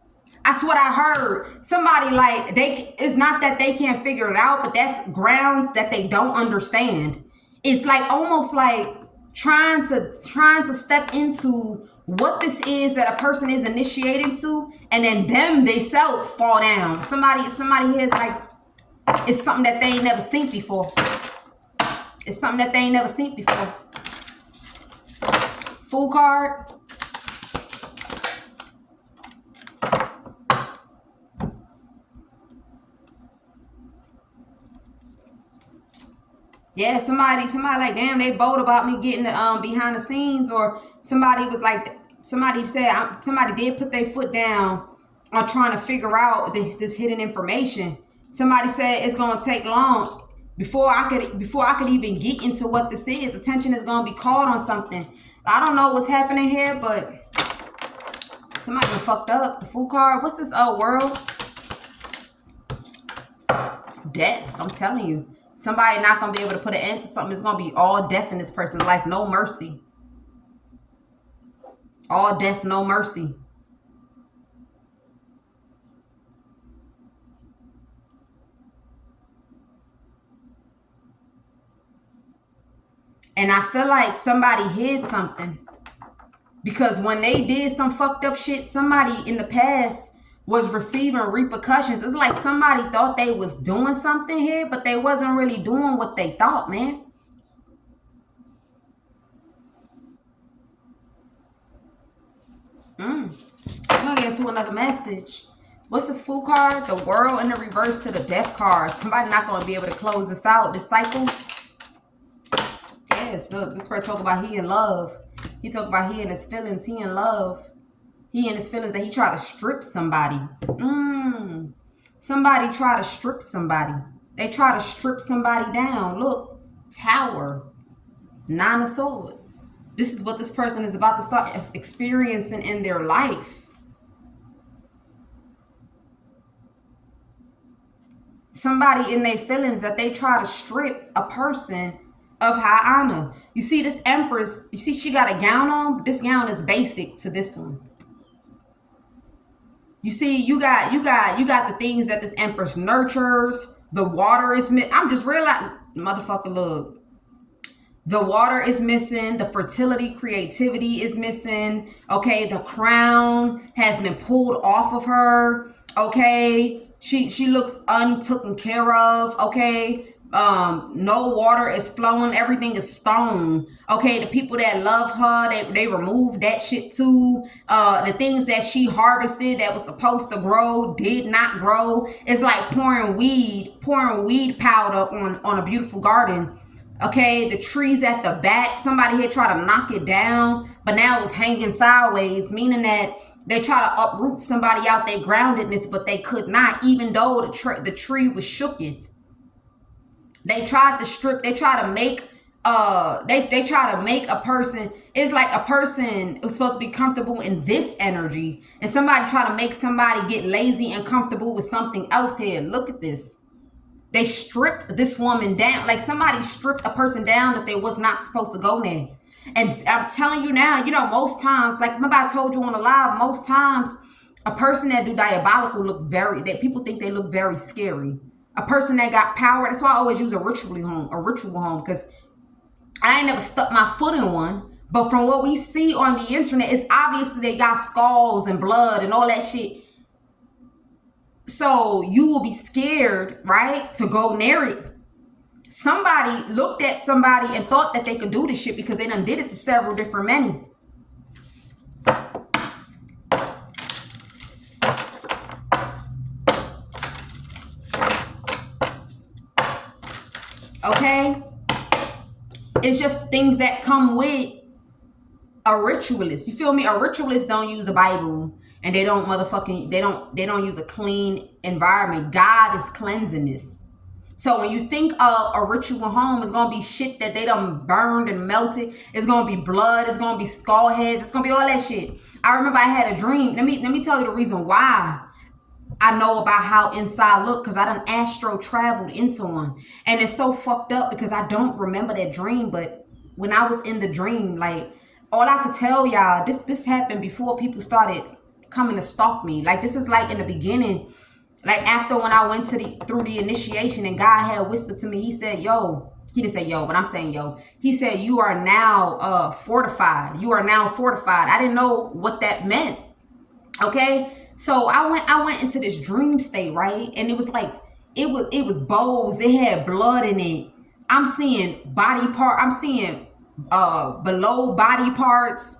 That's what I heard. Somebody like it's not that they can't figure it out, but that's grounds that they don't understand. It's like almost like trying to step into what this is that a person is initiating to, and then they self fall down. Somebody here is like, it's something that they ain't never seen before. It's something that they ain't never seen before. Fool card. Yeah, somebody like, damn, they bold about me getting behind the scenes, or somebody was like, somebody did put their foot down on trying to figure out this hidden information. Somebody said it's gonna take long before I could even get into what this is. Attention is gonna be called on something. I don't know what's happening here, but somebody done fucked up. The Fool card. What's this world? Death. I'm telling you. Somebody not going to be able to put an end to something. It's going to be all death in this person's life. No mercy. All death, no mercy. And I feel like somebody hid something. Because when they did some fucked up shit, somebody in the past was receiving repercussions. It's like somebody thought they was doing something here, but they wasn't really doing what they thought, man. We're gonna get into another message. What's this Fool card? The World in the reverse to the Death card. Somebody not gonna be able to close this out, this cycle. Yes, look, this person talk about he in love. He talk about he in his feelings, he in love. He in his feelings that he tried to strip somebody. Somebody try to strip somebody. They try to strip somebody down. Look, Tower, 9 of Swords. This is what this person is about to start experiencing in their life. Somebody in their feelings that they try to strip a person of high honor. You see this Empress, you see she got a gown on? This gown is basic to this one. You see, you got the things that this Empress nurtures. The water is I'm just realizing, motherfucker, look. The water is missing. The fertility, creativity is missing. Okay, the crown has been pulled off of her. Okay, she looks untaken care of. Okay, no water is flowing. Everything is stone. Okay, the people that love her, they removed that shit too. The things that she harvested that was supposed to grow did not grow. It's like pouring weed powder on a beautiful garden. Okay, the trees at the back, somebody here tried to knock it down, but now it's hanging sideways, meaning that they try to uproot somebody out their groundedness, but they could not, even though the tree was shooketh. They tried to strip, they try to make they try to make a person, it's like a person was supposed to be comfortable in this energy, and somebody try to make somebody get lazy and comfortable with something else here. Look at this. They stripped this woman down, like somebody stripped a person down that they was not supposed to go there. And I'm telling you now, you know, most times, like remember I told you on the live, most times a person that do diabolical that people think they look very scary. A person that got power, that's why I always use a ritual home, because I ain't never stuck my foot in one. But from what we see on the internet, it's obviously they got skulls and blood and all that shit. So you will be scared, right, to go near it. Somebody looked at somebody and thought that they could do this shit because they done did it to several different men. Okay? It's just things that come with a ritualist. You feel me? A ritualist don't use a Bible. And they don't use a clean environment. God is cleansiness. So when you think of a ritual home, it's going to be shit that they done burned and melted. It's going to be blood. It's going to be skull heads. It's going to be all that shit. I remember I had a dream. Let me tell you the reason why I know about how inside look, because I done astro traveled into one. And it's so fucked up because I don't remember that dream. But when I was in the dream, like all I could tell y'all, this happened before people started coming to stalk me. Like this is like in the beginning, like after when I went through the initiation and God had whispered to me, he said, yo, he didn't say yo, but I'm saying yo. He said, you are now fortified. You are now fortified. I didn't know what that meant. Okay. So I went into this dream state, right? And it was like, it was bowls. It had blood in it. I'm seeing body part. I'm seeing below body parts.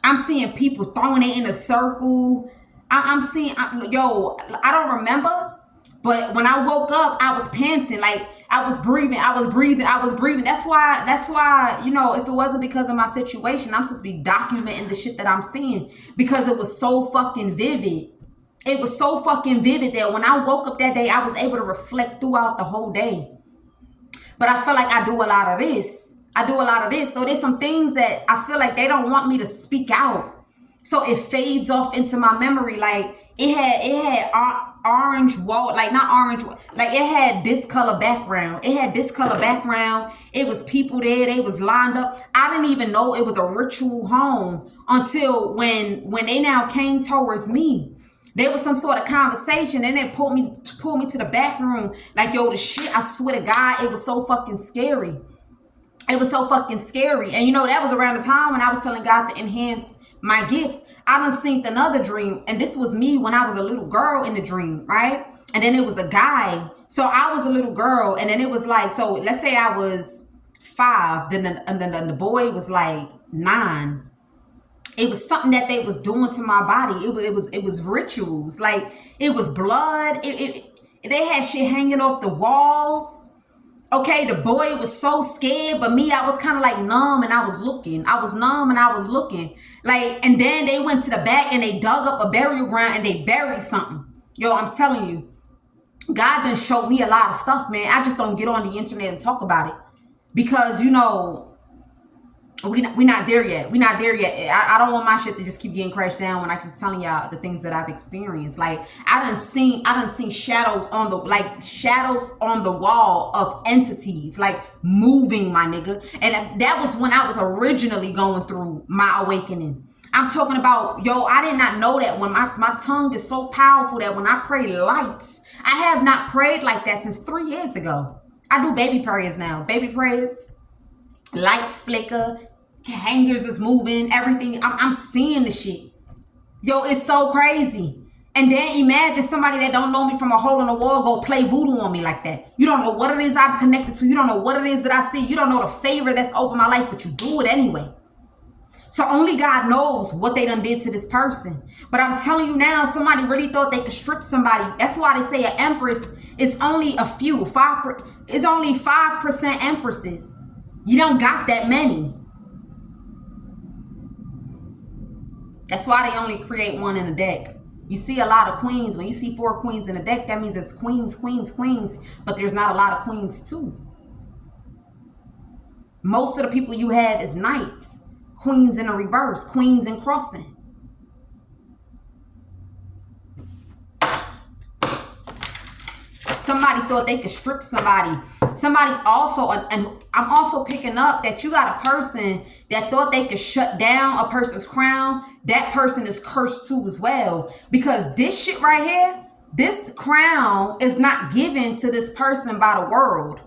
I'm seeing people throwing it in a circle. I'm seeing, I don't remember. But when I woke up, I was panting. Like I was breathing. That's why, you know, if it wasn't because of my situation, I'm supposed to be documenting the shit that I'm seeing. Because it was so fucking vivid. It was so fucking vivid that when I woke up that day, I was able to reflect throughout the whole day. But I feel like I do a lot of this. So there's some things that I feel like they don't want me to speak out. So it fades off into my memory. Like it had orange wall, like not orange, like it had this color background. It was people there. They was lined up. I didn't even know it was a ritual home until when they now came towards me. There was some sort of conversation and they pulled me to the back room. Like, yo, the shit, I swear to God, it was so fucking scary. It was so fucking scary. And you know, that was around the time when I was telling God to enhance my gift. I done seen another dream, and this was me when I was a little girl in the dream, right? And then it was a guy. So I was a little girl, and then it was like, so let's say I was 5, and then the boy was like 9. It was something that they was doing to my body. It was rituals. Like, it was blood. They had shit hanging off the walls. Okay, the boy was so scared, but me, I was kind of like numb, and I was looking. I was numb, and I was looking. Like, and then they went to the back, and they dug up a burial ground, and they buried something. Yo, I'm telling you, God done showed me a lot of stuff, man. I just don't get on the internet and talk about it because, you know, we not there yet. We not there yet. I don't want my shit to just keep getting crashed down when I keep telling y'all the things that I've experienced. Like, I done seen shadows on the wall of entities, like, moving, my nigga. And that was when I was originally going through my awakening. I'm talking about, yo, I did not know that when my tongue is so powerful that when I pray lights, I have not prayed like that since 3 years ago. I do baby prayers now. Baby prayers, lights flicker, hangers is moving, everything. I'm seeing the shit. Yo, it's so crazy. And then imagine somebody that don't know me from a hole in the wall go play voodoo on me like that. You don't know what it is I'm connected to. You don't know what it is that I see. You don't know the favor that's over my life, but you do it anyway. So only God knows what they done did to this person. But I'm telling you now, somebody really thought they could strip somebody. That's why they say an empress is only a few. It's only 5% empresses. You don't got that many. That's why they only create one in a deck. You see a lot of queens. When you see 4 queens in a deck, that means it's queens, queens, queens. But there's not a lot of queens too. Most of the people you have is knights. Queens in a reverse, queens in crossing. Somebody thought they could strip somebody. Somebody also, and I'm also picking up that you got a person that thought they could shut down a person's crown. That person is cursed too as well. Because this shit right here, this crown is not given to this person by the world.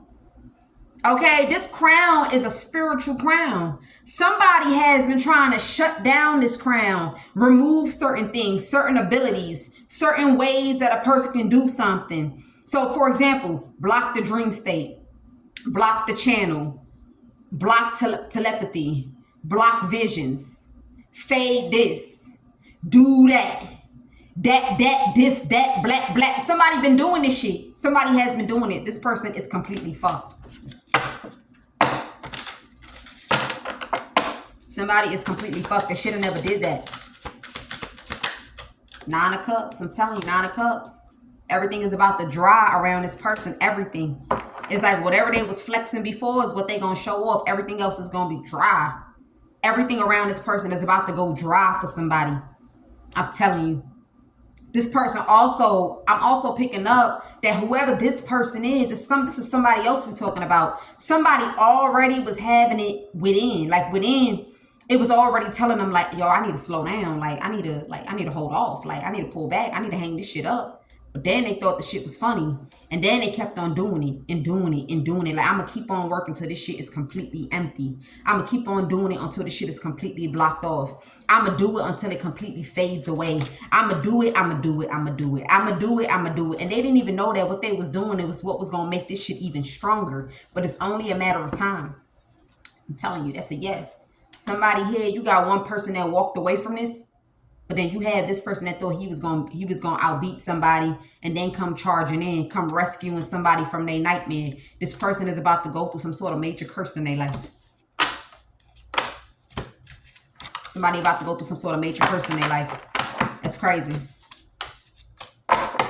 Okay, this crown is a spiritual crown. Somebody has been trying to shut down this crown, remove certain things, certain abilities, certain ways that a person can do something. So, for example, block the dream state, block the channel, block telepathy, block visions, fade this, do that, this, that, black. Somebody been doing this shit. Somebody has been doing it. This person is completely fucked. Somebody is completely fucked. They should have never did that. 9 of Cups. I'm telling you, 9 of Cups. Everything is about to dry around this person. Everything. It's like whatever they was flexing before is what they going to show off. Everything else is going to be dry. Everything around this person is about to go dry for somebody. I'm telling you. This person also, I'm also picking up that whoever this person is, this is somebody else we're talking about. Somebody already was having it within. Like within, it was already telling them like, yo, I need to slow down. I need to hold off. Like, I need to pull back. I need to hang this shit up. But then they thought the shit was funny. And then they kept on doing it and doing it and doing it. Like, I'm going to keep on working till this shit is completely empty. I'm going to keep on doing it until the shit is completely blocked off. I'm going to do it until it completely fades away. I'm going to do it. I'm going to do it. I'm going to do it. I'm going to do it. I'm going to do it. And they didn't even know that what they was doing, it was what was going to make this shit even stronger. But it's only a matter of time. I'm telling you, that's a yes. Somebody here, you got one person that walked away from this. But then you have this person that thought he was gonna outbeat somebody and then come charging in, come rescuing somebody from their nightmare. This person is about to go through some sort of major curse in their life. Somebody about to go through some sort of major curse in their life. That's crazy. Let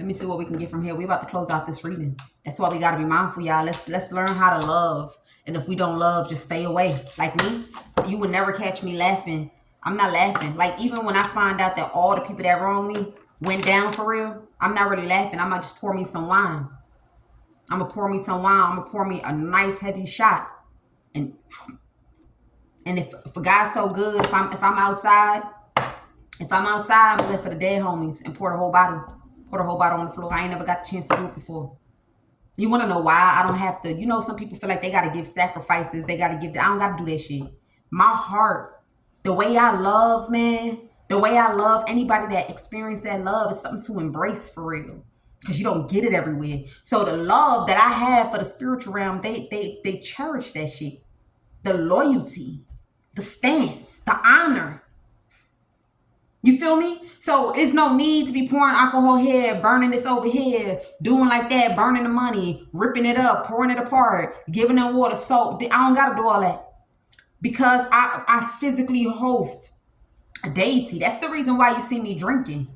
me see what we can get from here. We're about to close out this reading. That's why we gotta be mindful, y'all. Let's learn how to love. And if we don't love, just stay away. Like me, you would never catch me laughing. I'm not laughing. Like, even when I find out that all the people that wronged me went down for real, I'm not really laughing. I might just pour me some wine. I'm going to pour me some wine. I'm going to pour me a nice heavy shot. And if God's so good, if I'm outside, I'm going to live for the dead homies and pour the whole bottle. Pour the whole bottle on the floor. I ain't never got the chance to do it before. You want to know why I don't have to? Some people feel like they got to give sacrifices. They got to give. I don't got to do that shit. My heart The way I love, man, the way I love anybody that experienced that love is something to embrace for real. Because you don't get it everywhere. So the love that I have for the spiritual realm, they cherish that shit. The loyalty, the stance, the honor. You feel me? So it's no need to be pouring alcohol here, burning this over here, doing like that, burning the money, ripping it up, pouring it apart, giving them water, salt. I don't gotta do all that. Because I physically host a deity. That's the reason why you see me drinking.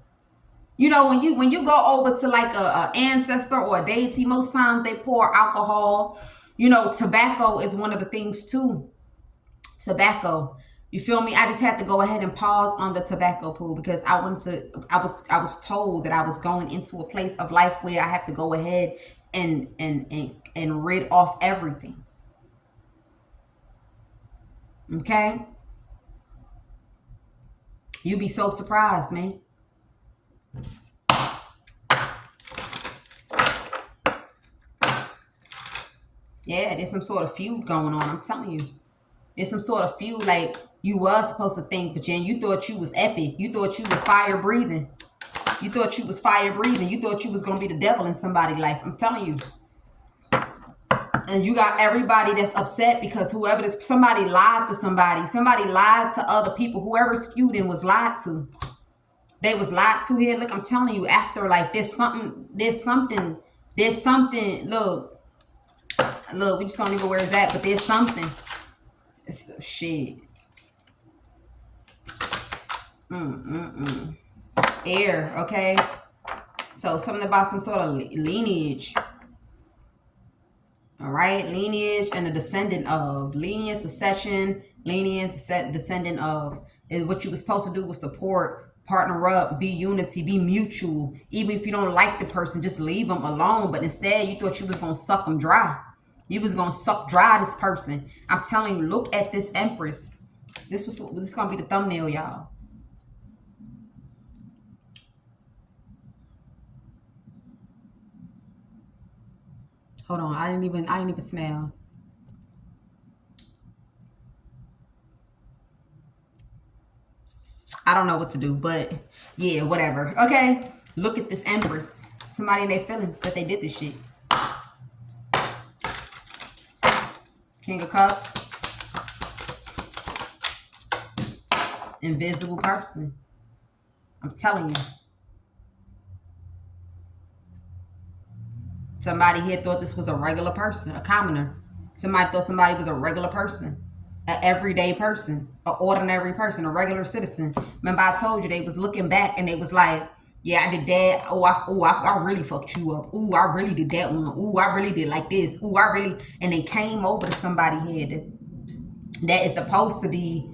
You know, when you go over to like a ancestor or a deity, most times they pour alcohol. You know, tobacco is one of the things too. Tobacco. You feel me? I just had to go ahead and pause on the tobacco pool because I was told that I was going into a place of life where I have to go ahead and rid off everything. Okay? You'd be so surprised, man. Yeah, there's some sort of feud going on. I'm telling you. There's some sort of feud like you was supposed to think, but Jen, you thought you was epic. You thought you was fire breathing. You thought you was fire breathing. You thought you was going to be the devil in somebody's life. I'm telling you. And you got everybody that's upset because somebody lied to somebody. Somebody lied to other people. Whoever's feuding was lied to. They was lied to here. Look, I'm telling you, afterlife, there's something. Look, we just don't even where it's at, but there's something. It's shit. Air, okay? So something about some sort of lineage. All right, lineage and the descendant of. Lineage, succession, lineage, descendant of. Is what you were supposed to do was support, partner up, be unity, be mutual. Even if you don't like the person, just leave them alone. But instead, you thought you was going to suck them dry. You was going to suck dry this person. I'm telling you, look at this Empress. This is going to be the thumbnail, y'all. Hold on, I didn't even smell. I don't know what to do, but yeah, whatever. Okay, look at this Empress. Somebody in their feelings that they did this shit. King of Cups. Invisible person. I'm telling you. Somebody here thought this was a regular person, a commoner. Somebody thought somebody was a regular person, an everyday person, an ordinary person, a regular citizen. Remember I told you they was looking back and they was like, yeah, I did that. I really fucked you up. Ooh, I really did that one. Ooh, I really did like this. Ooh, I really, and they came over to somebody here that is supposed to be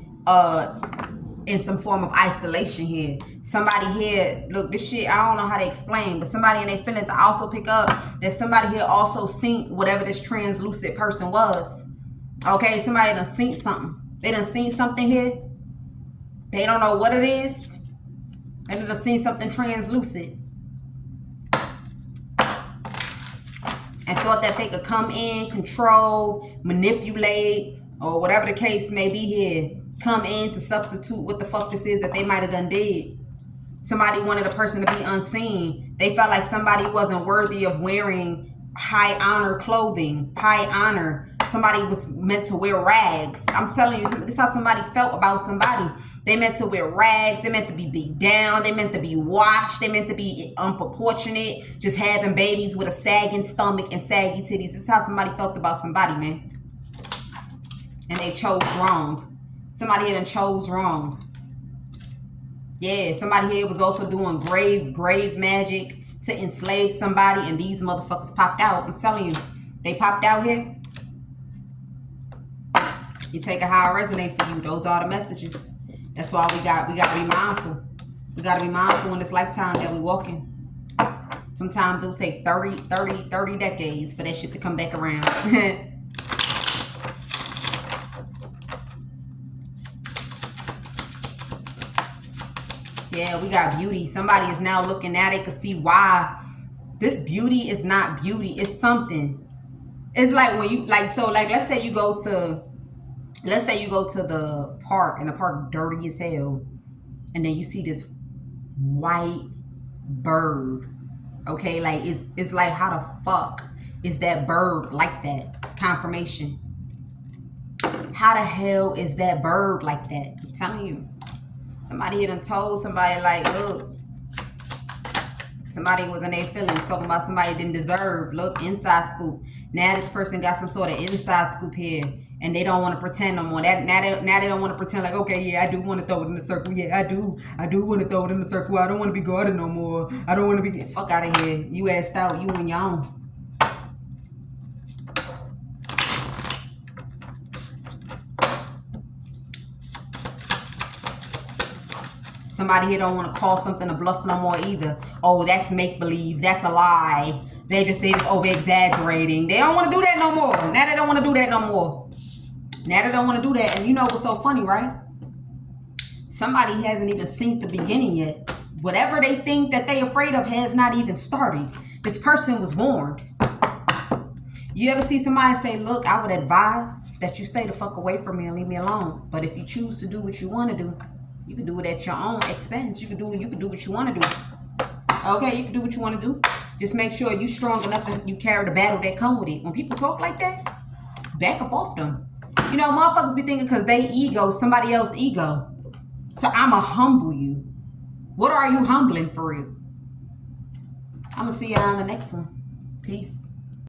in some form of isolation here. Somebody here, look, this shit, I don't know how to explain, but somebody in their feelings, I also pick up that somebody here also seen whatever this translucent person was. Okay, somebody done seen something. They done seen something here. They don't know what it is. And they done seen something translucent. And thought that they could come in, control, manipulate, or whatever the case may be here. Come in to substitute what the fuck this is that they might have done did. Somebody wanted a person to be unseen. They felt like somebody wasn't worthy of wearing high honor clothing, high honor. Somebody was meant to wear rags. I'm telling you, this is how somebody felt about somebody. They meant to wear rags. They meant to be beat down. They meant to be washed. They meant to be unproportionate, just having babies with a sagging stomach and saggy titties. This is how somebody felt about somebody, man. And they chose wrong. Somebody here done chose wrong. Yeah, somebody here was also doing grave magic to enslave somebody, and these motherfuckers popped out. I'm telling you, they popped out here. You take it how it resonate for you. Those are the messages. That's why we got to be mindful. We got to be mindful in this lifetime that we walking. Sometimes it'll take 30 decades for that shit to come back around. Yeah, we got beauty. Somebody is now looking at it to see why this beauty is not beauty. It's something. It's like when you, like, so like, let's say you go to let's say you go to the park and the park dirty as hell, and then you see this white bird. Okay, like it's like, how the fuck is that bird like that? Confirmation. How the hell is that bird like that? I'm telling you. Somebody done told somebody, like, look, somebody was in their feelings, talking about somebody didn't deserve. Look, inside scoop. Now this person got some sort of inside scoop here, and they don't want to pretend no more. Now they don't want to pretend like, okay, yeah, I do want to throw it in the circle. Yeah, I do want to throw it in the circle. I don't want to be guarded no more. I don't want to be, fuck out of here. You asked out. You on your own. Somebody here don't want to call something a bluff no more either. Oh, that's make-believe. That's a lie. They just over-exaggerating. They don't want to do that no more. Now they don't want to do that no more. Now they don't want to do that. And you know what's so funny, right? Somebody hasn't even seen the beginning yet. Whatever they think that they afraid of has not even started. This person was warned. You ever see somebody say, look, I would advise that you stay the fuck away from me and leave me alone. But if you choose to do what you want to do, you can do it at your own expense. You can do what you want to do. Okay, you can do what you want to do. Just make sure you're strong enough that you carry the battle that come with it. When people talk like that, back up off them. You know, motherfuckers be thinking because they ego, somebody else's ego. So I'ma humble you. What are you humbling for real? I'ma see you on the next one. Peace.